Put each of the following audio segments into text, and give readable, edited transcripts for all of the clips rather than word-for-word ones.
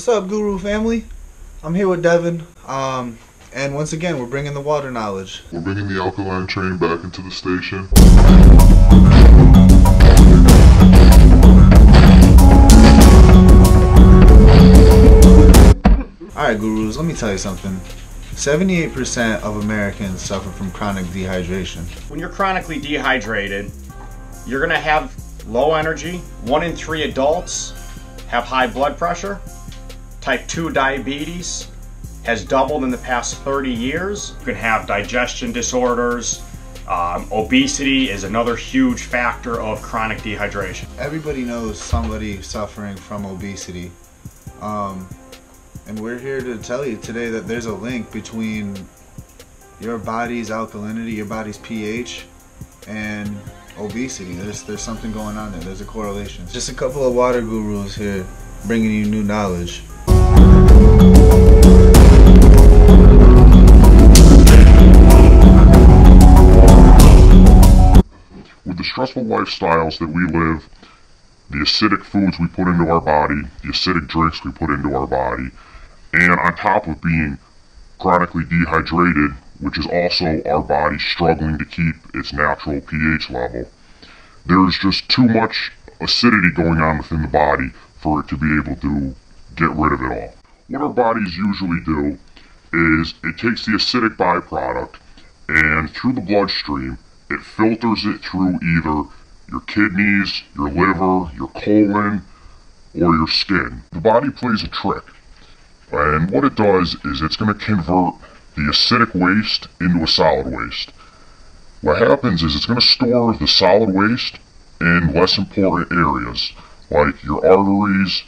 What's up, Guru family? I'm here with Devin, and once again, we're bringing the water knowledge. We're bringing the Alkaline train back into the station. Alright, Gurus, let me tell you something. 78% of Americans suffer from chronic dehydration. When you're chronically dehydrated, you're going to have low energy. 1 in 3 adults have high blood pressure. Type 2 diabetes has doubled in the past 30 years. You can have digestion disorders. Obesity is another huge factor of chronic dehydration. Everybody knows somebody suffering from obesity. And we're here to tell you today that there's a link between your body's alkalinity, your body's pH, and obesity. There's something going on there. There's a correlation. Just a couple of water gurus here bringing you new knowledge. With the stressful lifestyles that we live, the acidic foods we put into our body, the acidic drinks we put into our body, and on top of being chronically dehydrated, which is also our body struggling to keep its natural pH level, there is just too much acidity going on within the body for it to be able to get rid of it all. What our bodies usually do is it takes the acidic byproduct and through the bloodstream, it filters it through either your kidneys, your liver, your colon, or your skin. The body plays a trick. And what it does is it's going to convert the acidic waste into a solid waste. What happens is it's going to store the solid waste in less important areas, like your arteries,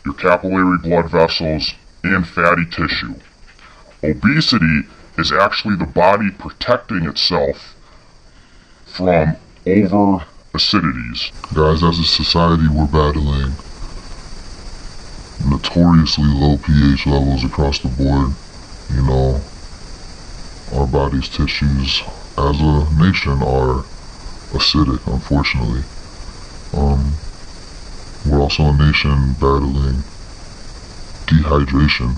your capillary blood vessels, and fatty tissue. Obesity is actually the body protecting itself from over acidities. Guys, as a society, we're battling notoriously low pH levels across the board. You know, our body's tissues as a nation are acidic, unfortunately. We're also a nation battling dehydration.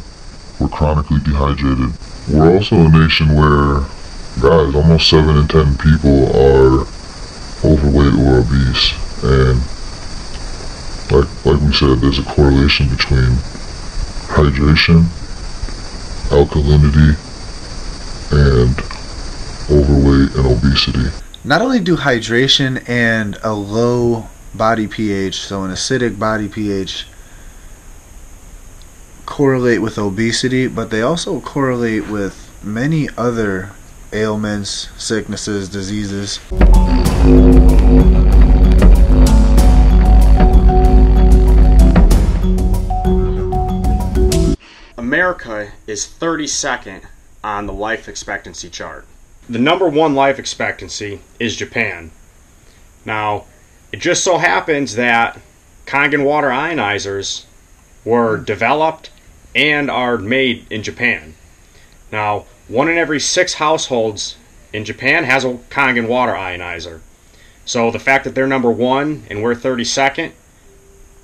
We're chronically dehydrated. We're also a nation where, guys, almost 7 in 10 people are overweight or obese, and like we said, there's a correlation between hydration, alkalinity, and overweight and obesity. Not only do hydration and a low body pH, so an acidic body pH, correlate with obesity, but they also correlate with many other ailments, sicknesses, diseases. America is 32nd on the life expectancy chart. The number 1 life expectancy is Japan. Now, it just so happens that Kangen water ionizers were developed and are made in Japan. Now, 1 in every 6 households in Japan has a Kangen water ionizer. So the fact that they're number 1 and we're 32nd,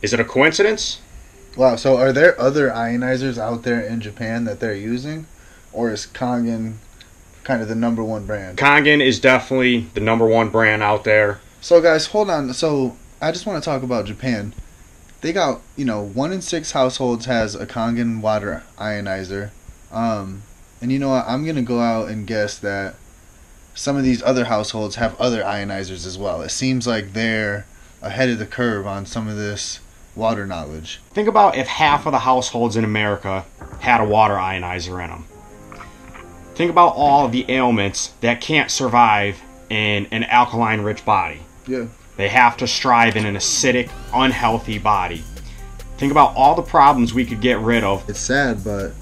is it a coincidence? Wow, so are there other ionizers out there in Japan that they're using? Or is Kangen kind of the number 1 brand? Kangen is definitely the number 1 brand out there. So guys, hold on. So I just want to talk about Japan. They got, 1 in 6 households has a Kangen water ionizer. And you know what? I'm going to go out and guess that some of these other households have other ionizers as well. It seems like they're ahead of the curve on some of this water knowledge. Think about if half of the households in America had a water ionizer in them. Think about all of the ailments that can't survive in an alkaline-rich body. Yeah. They have to strive in an acidic, unhealthy body. Think about all the problems we could get rid of. It's sad, but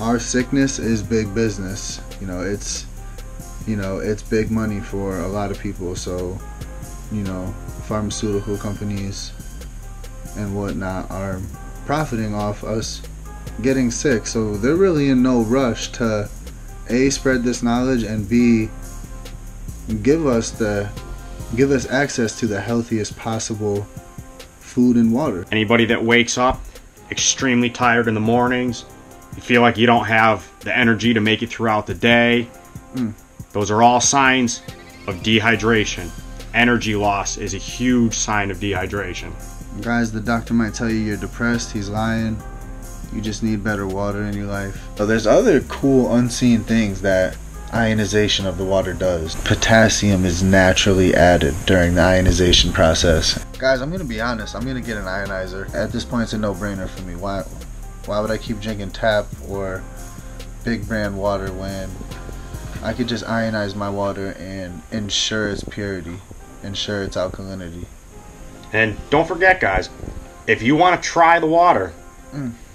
our sickness is big business. It's big money for a lot of people. So, pharmaceutical companies and whatnot are profiting off us getting sick. So they're really in no rush to A, spread this knowledge, and B, give us access to the healthiest possible food and water. Anybody that wakes up extremely tired in the mornings, you feel like you don't have the energy to make it throughout the day. Those are all signs of dehydration. Energy loss is a huge sign of dehydration. Guys, the doctor might tell you you're depressed. He's lying. You just need better water in your life. So there's other cool unseen things that ionization of the water does. Potassium is naturally added during the ionization process. Guys, I'm gonna be honest, I'm gonna get an ionizer. At this point, it's a no-brainer for me. Why would I keep drinking tap or big brand water when I could just ionize my water and ensure its purity, ensure its alkalinity? And don't forget, guys, if you want to try the water,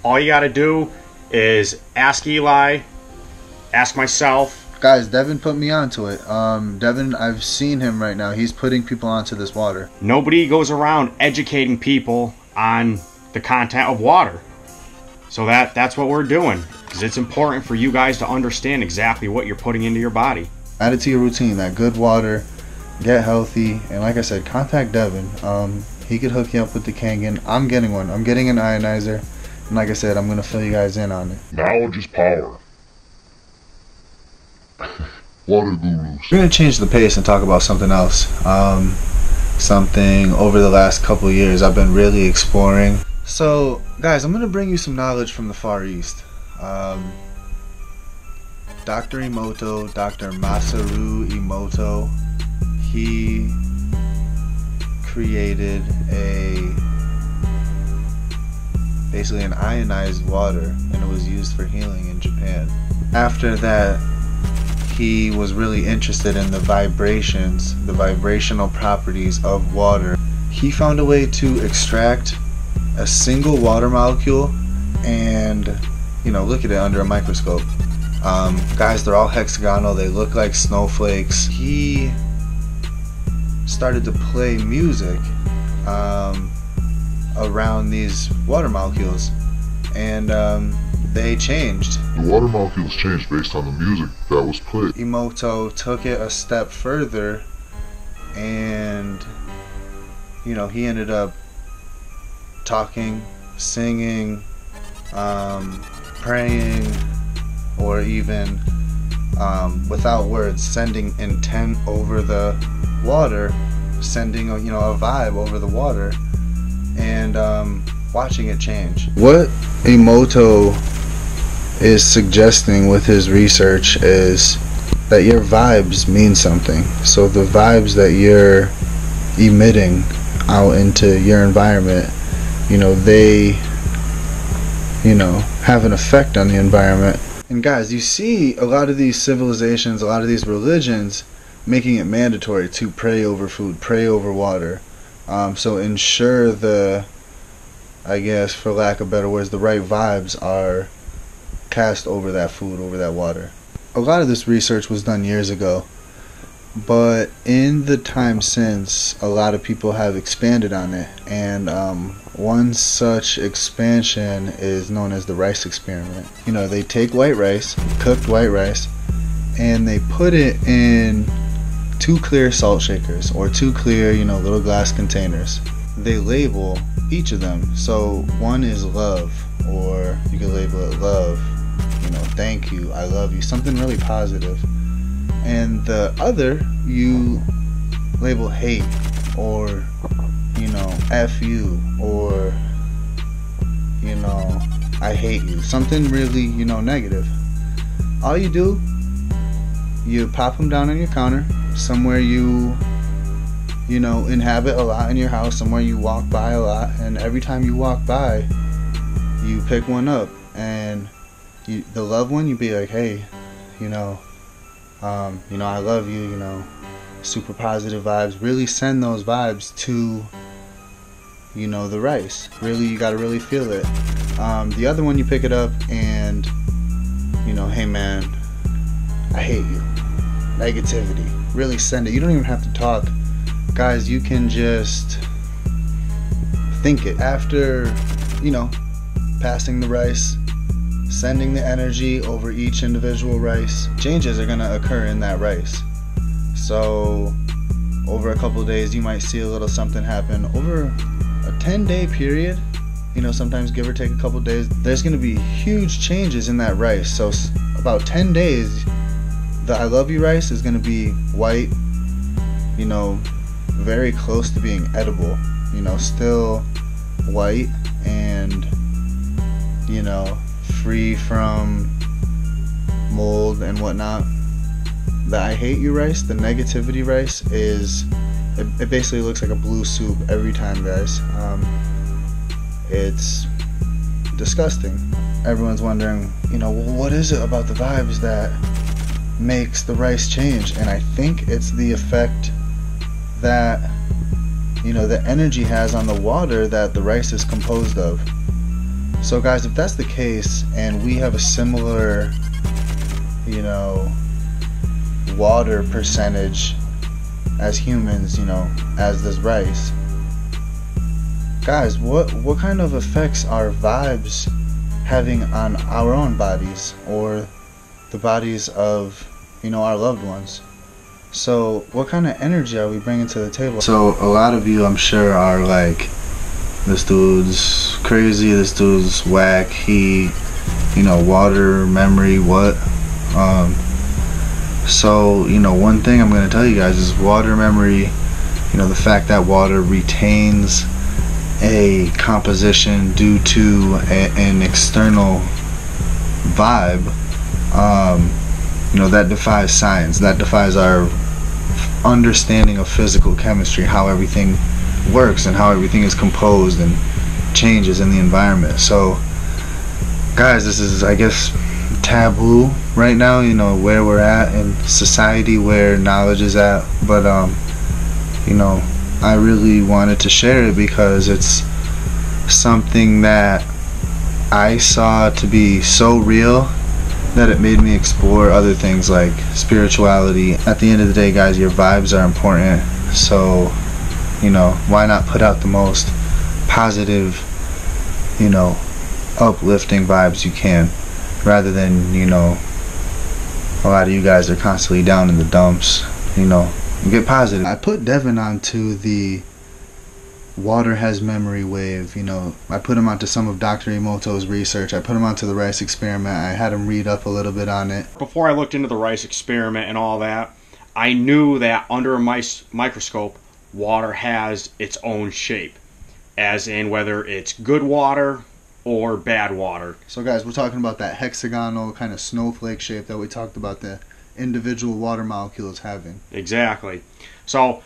all you got to do is ask Eli, ask myself. Guys, Devin put me onto it. Devin, I've seen him right now. He's putting people onto this water. Nobody goes around educating people on the content of water. So that's what we're doing, because it's important for you guys to understand exactly what you're putting into your body. Add it to your routine, that good water, get healthy, and like I said, contact Devin. He could hook you up with the Kangen. I'm getting one. I'm getting an ionizer. And like I said, I'm going to fill you guys in on it. Knowledge is power. Water gurus. We're going to change the pace and talk about something else. Something over the last couple years I've been really exploring. So, guys, I'm going to bring you some knowledge from the Far East. Dr. Emoto, Dr. Masaru Emoto, he created basically an ionized water, and it was used for healing in Japan. After that, he was really interested in the vibrations, the vibrational properties of water. He found a way to extract a single water molecule and, look at it under a microscope. Guys, they're all hexagonal. They look like snowflakes. He started to play music around these water molecules, and they changed. The water molecules changed based on the music that was played. Emoto took it a step further, and he ended up talking, singing, praying, or even without words, sending intent over the water, sending a vibe over the water, and watching it change. What Emoto is suggesting with his research is that your vibes mean something. So the vibes that you're emitting out into your environment, they have an effect on the environment. And guys, you see a lot of these civilizations, a lot of these religions making it mandatory to pray over food, pray over water. So ensure I guess for lack of better words, the right vibes are cast over that food, over that water. A lot of this research was done years ago, but in the time since, a lot of people have expanded on it, and one such expansion is known as the rice experiment. They take white rice, cooked white rice, and they put it in 2 clear salt shakers, or 2 clear, little glass containers. They label each of them. So one is love, or you could label it love, thank you, I love you, something really positive. And the other, you label hate, or F you, or I hate you, something really negative. All you do, you pop them down on your counter, somewhere you inhabit a lot in your house, somewhere you walk by a lot, and every time you walk by, you pick one up, and the loved one, you be like, hey, I love you, super positive vibes. Really send those vibes to, the rice. Really, you gotta really feel it. The other one, you pick it up and, hey man, I hate you. Negativity. Really send it. You don't even have to talk. Guys, you can just think it. After, passing the rice, sending the energy over each individual rice, changes are going to occur in that rice. So over a couple of days, you might see a little something happen. Over a 10-day period, sometimes give or take a couple days, there's going to be huge changes in that rice. So about 10 days, the I love you rice is going to be white, very close to being edible, still white and, free from mold and whatnot. The I hate you rice, the negativity rice, it basically looks like a blue soup every time, guys. It's disgusting. Everyone's wondering, well, what is it about the vibes that makes the rice change? And I think it's the effect that the energy has on the water that the rice is composed of. So guys, if that's the case and we have a similar water percentage as humans, as this rice, guys, what kind of effects are vibes having on our own bodies or the bodies of our loved ones? So what kind of energy are we bringing to the table? So a lot of you, I'm sure, are like, this dude's crazy, this dude's whack, he water memory, what? So one thing I'm going to tell you guys is water memory, the fact that water retains a composition due to an external vibe, that defies science, that defies our understanding of physical chemistry, how everything works and how everything is composed and changes in the environment. So guys, this is, I guess, taboo right now, where we're at in society, where knowledge is at, but I really wanted to share it because it's something that I saw to be so real that it made me explore other things like spirituality. At the end of the day, guys, your vibes are important, so why not put out the most positive, uplifting vibes you can, rather than a lot of you guys are constantly down in the dumps. Get positive. I put Devin onto the water has memory wave. I put him onto some of Dr. Emoto's research. I put him onto the rice experiment. I had him read up a little bit on it. Before I looked into the rice experiment and all that, I knew that under a microscope, water has its own shape, as in whether it's good water or bad water. So guys, we're talking about that hexagonal kind of snowflake shape that we talked about the individual water molecules having. Exactly. So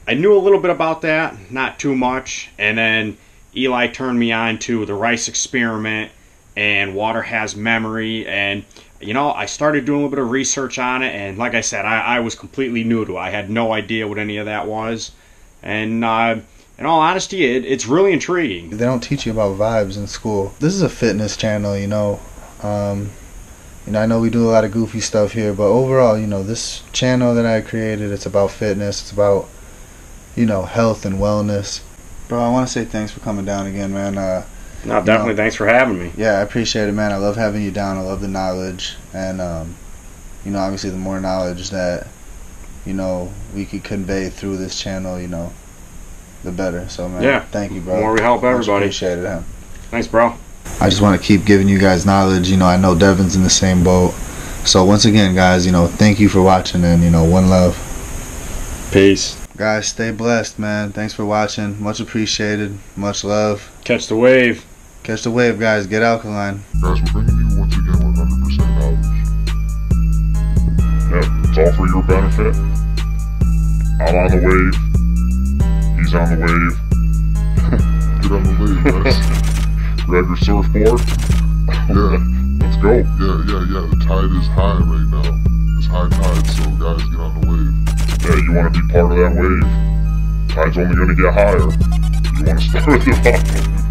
I knew a little bit about that, not too much, and then Eli turned me on to the rice experiment and water has memory, and I started doing a little bit of research on it, and like I said, I was completely new to it. I had no idea what any of that was, and in all honesty, it's really intriguing. They don't teach you about vibes in school. This is a fitness channel, I know we do a lot of goofy stuff here, but overall, this channel that I created, it's about fitness, it's about, health and wellness. Bro, I want to say thanks for coming down again, man. No, definitely thanks for having me. Yeah, I appreciate it, man. I love having you down. I love the knowledge, and, obviously the more knowledge that, we could convey through this channel, the better. So, man, yeah, thank you, bro. The more we help everybody. Appreciate it, man. Thanks, bro. I just want to keep giving you guys knowledge. I know Devin's in the same boat. So once again, guys, thank you for watching, and one love. Peace. Guys, stay blessed, man. Thanks for watching. Much appreciated. Much love. Catch the wave. Catch the wave, guys. Get alkaline. Guys, we're bringing you once again 100% knowledge. Yeah, it's all for your benefit. I'm on the wave. He's on the wave. Get on the wave, guys. Grab your surfboard. Yeah. Let's go. Yeah. The tide is high right now. It's high tide, so guys, get on the wave. Yeah, you want to be part of that wave. Tide's only going to get higher. You want to start at the bottom.